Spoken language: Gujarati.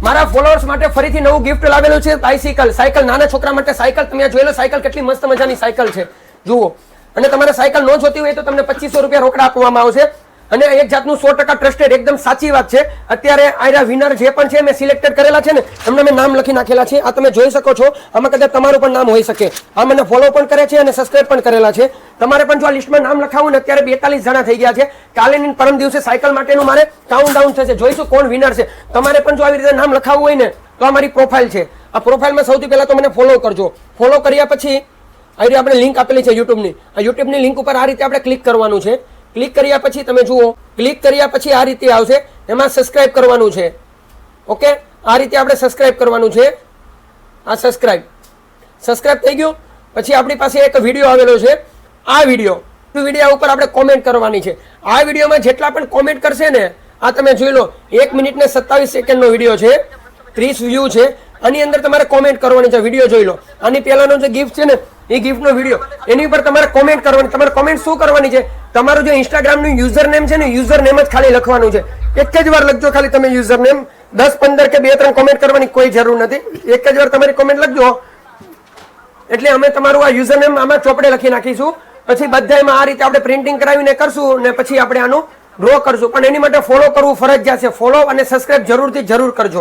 મારા ફોલોઅર્સ માટે ફરીથી નવું ગિફ્ટ લાવેલું છે, બાઇસિકલ. સાયકલ, નાના છોકરા માટે સાયકલ. તમે જોઈ લો સાયકલ કેટલી મસ્ત મજાની સાયકલ છે, જુઓ. અને તમારે સાયકલ ન જોતી હોય તો તમને 2500 રૂપિયા રોકડા આપવામાં આવશે. અને એક જાતનું 100% ટ્રસ્ટેડ, એકદમ સાચી વાત છે. અત્યારે આયરા વિનર જે પણ છે મેં સિલેક્ટેડ કરેલા છે ને, એમને મેં નામ લખી નાખેલા છે. આ તમે જોઈ શકો છો. આમાં કદાચ તમારું પણ નામ હોઈ શકે. આ મને ફોલો પણ કરે છે અને સબસ્ક્રાઇબ પણ કરેલા છે. તમારે પણ જો આ લિસ્ટમાં નામ લખાવું ને, અત્યારે 42 જણા થઈ ગયા છે. કાલે પરમ દિવસે સાયકલ માટેનું મારે કાઉન્ટ ડાઉન થશે, જોઈશું કોણ વિનર છે. તમારે પણ જો આવી રીતે નામ લખાવવું હોય ને તો આ મારી પ્રોફાઇલ છે. આ પ્રોફાઇલમાં સૌથી પહેલા તો મને ફોલો કરજો. ફોલો કર્યા પછી આવી આપણે લિંક આપેલી છે યુટ્યુબની. આ યુટ્યુબની લિંક ઉપર આ રીતે આપણે ક્લિક કરવાનું છે. ક્લિક કર્યા પછી તમે જુઓ, ક્લિક કર્યા પછી આ રીતે આવશે, એમાં સબસ્ક્રાઇબ કરવાનું છે. ઓકે, આ રીતે આપણે સબસ્ક્રાઇબ કરવાનું છે. આ સબસ્ક્રાઇબ થઈ ગયું. પછી આપણી પાસે એક વિડીયો આવેલો છે. આ વિડીયો ઉપર આપણે કોમેન્ટ કરવાની છે. આ વિડીયોમાં જેટલા પણ કોમેન્ટ કરશે ને, આ તમે જોઈ લો 1 મિનિટ ને 27 સેકન્ડનો વિડીયો છે, 30 વ્યૂ છે. આની અંદર તમારે કોમેન્ટ કરવાની છે. વિડીયો જોઈ લો. આની પહેલાનો જે ગિફ્ટ છે ને, એ ગિફ્ટનો વિડીયો, એની ઉપર તમારે કોમેન્ટ કરવાની. તમારે કોમેન્ટ શું કરવાની છે? તમારું જે ઇન્સ્ટાગ્રામનું યુઝર નેમ છે ને, યુઝર નેમ જ ખાલી લખવાનું છે. એક જ વાર લખજો ખાલી તમે યુઝર નેમ. 10, 15 કે 2, 3 કોમેન્ટ કરવાની કોઈ જરૂર નથી. એક જ વાર તમારી કોમેન્ટ લખજો એટલે અમે તમારું આ યુઝર નેમ આમાં ચોપડે લખી નાખીશું. પછી બધામાં આ રીતે આપણે પ્રિન્ટિંગ કરાવીને કરશું ને પછી આપણે આનું ડ્રો કરશું. પણ એની માટે ફોલો કરવું ફરજિયાત છે. ફોલો અને સબસ્ક્રાઇબ જરૂરથી જરૂર કરજો.